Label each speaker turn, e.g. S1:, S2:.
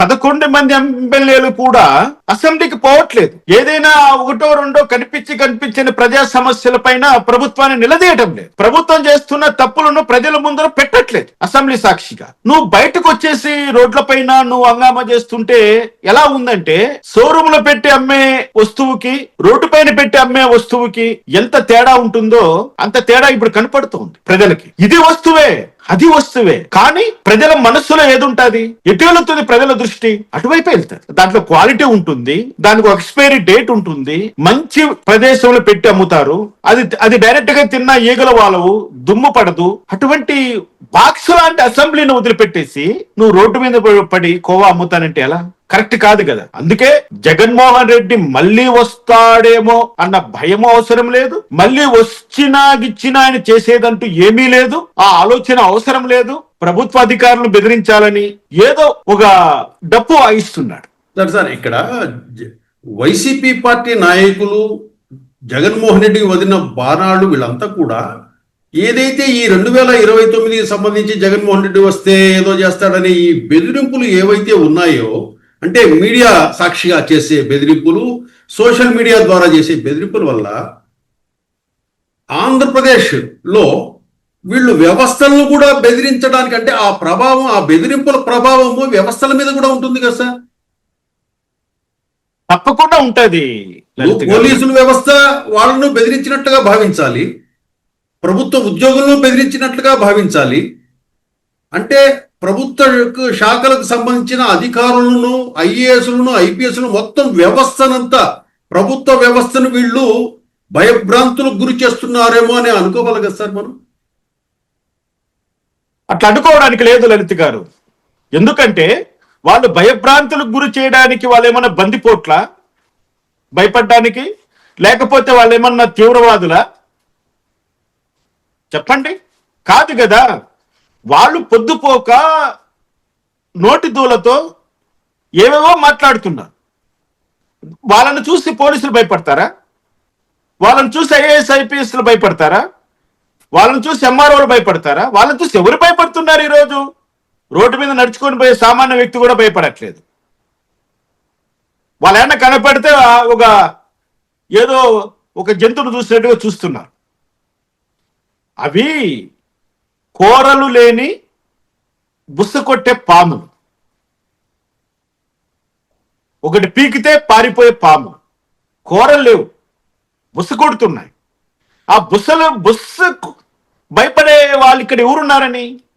S1: 11 మంది ఎమ్మెల్యేలు కూడా అసెంబ్లీకి పోవట్లేదు. ఏదైనా ఒకటో రెండో కనిపించని ప్రజా సమస్యల పైన ప్రభుత్వాన్ని నిలదీయటం లేదు. ప్రభుత్వం చేస్తున్న తప్పులను ప్రజల ముందర పెట్టట్లేదు. అసెంబ్లీ సాక్షిగా నువ్వు బయటకు వచ్చేసి రోడ్ల పైన నువ్వు హంగామా చేస్తుంటే ఎలా ఉందంటే, షోరూమ్ లో పెట్టి అమ్మే వస్తువుకి రోడ్డు పైన పెట్టి అమ్మే వస్తువుకి ఎంత తేడా ఉంటుందో అంత తేడా ఇప్పుడు కనపడుతుంది ప్రజలకి. ఇది వస్తువే, అది వస్తువే, కానీ ప్రజల మనస్సులో ఏది ఉంటుంది, ఎటు వెళుతుంది ప్రజల దృష్టి, అటువైపు వెళ్తారు. దాంట్లో క్వాలిటీ ఉంటుంది, దానికి ఒక ఎక్స్పైరీ డేట్ ఉంటుంది, మంచి ప్రదేశంలో పెట్టి అమ్ముతారు. అది డైరెక్ట్ గా తిన్న ఈగల వాళ్ళవు, దుమ్ము పడదు. అటువంటి బాక్స్ లాంటి అసెంబ్లీని వదిలిపెట్టేసి నువ్వు రోడ్డు మీద పడి కోవా అమ్ముతానంటే ఎలా? కరెక్ట్ కాదు కదా. అందుకే జగన్మోహన్ రెడ్డి మళ్ళీ వస్తాడేమో అన్న భయం అవసరం లేదు. మళ్ళీ వచ్చినా ఆయన చేసేదంటూ ఏమీ లేదు. ఆ ఆలోచన అవసరం లేదు. ప్రభుత్వ అధికారులను బెదిరించాలని ఏదో ఒక డప్పు వాయిస్తున్నాడు.
S2: సార్ ఇక్కడ వైసీపీ పార్టీ నాయకులు జగన్మోహన్ రెడ్డికి వదిలిన బాణాలు వీళ్ళంతా కూడా ఏదైతే ఈ 2029కి సంబంధించి జగన్మోహన్ రెడ్డి వస్తే ఏదో చేస్తాడని ఈ బెదిరింపులు ఏవైతే ఉన్నాయో, అంటే మీడియా సాక్షిగా చేసే బెదిరింపులు, సోషల్ మీడియా ద్వారా చేసే బెదిరింపుల వల్ల ఆంధ్రప్రదేశ్లో వీళ్ళు వ్యవస్థలను కూడా బెదిరించడానికి, అంటే ఆ ప్రభావం, ఆ బెదిరింపుల ప్రభావము వ్యవస్థల మీద కూడా ఉంటుంది కదా సార్?
S1: తప్పకుండా ఉంటది.
S2: పోలీసుల వ్యవస్థ వాళ్ళను బెదిరించినట్టుగా భావించాలి, ప్రభుత్వ ఉద్యోగులను బెదిరించినట్లుగా భావించాలి. అంటే ప్రభుత్వ శాఖలకు సంబంధించిన అధికారులను, ఐఏఎస్లను, ఐపీఎస్లను, మొత్తం వ్యవస్థనంతా, ప్రభుత్వ వ్యవస్థను వీళ్ళు భయభ్రాంతులకు గురి చేస్తున్నారేమో అని అనుకోవాలి కదా సార్ మనం?
S1: అట్లా అనుకోవడానికి లేదు లలిత్ గారు. ఎందుకంటే వాళ్ళు భయభ్రాంతులకు గురి చేయడానికి వాళ్ళు ఏమన్నా బందిపోట్ల భయపడడానికి, లేకపోతే వాళ్ళు ఏమన్నా తీవ్రవాదుల? చెప్పండి. కాదు కదా. వాళ్ళు పొద్దుపోక నోటి దూలతో ఏవేవో మాట్లాడుతున్నారు. వాళ్ళను చూసి పోలీసులు భయపడతారా? వాళ్ళని చూసి ఐఏఎస్ ఐపీఎస్లు భయపడతారా? వాళ్ళని చూసి ఎంఆర్ఓలు భయపడతారా? వాళ్ళని చూసి ఎవరు భయపడుతున్నారు? ఈరోజు రోడ్డు మీద నడుచుకొని పోయే సామాన్య వ్యక్తి కూడా భయపడట్లేదు. వాళ్ళ ఏమన్నా కనపడితే ఏదో ఒక జంతువును చూసినట్టుగా చూస్తున్నారు. అవి కోరలు లేని బుస్స కొట్టే పాములు. ఒకటి పీకితే పారిపోయే పాము. కోరలు లేవు, బుస్స కొడుతున్నాయి. ఆ బుస్స భయపడే వాళ్ళు ఇక్కడ ఎవరున్నారని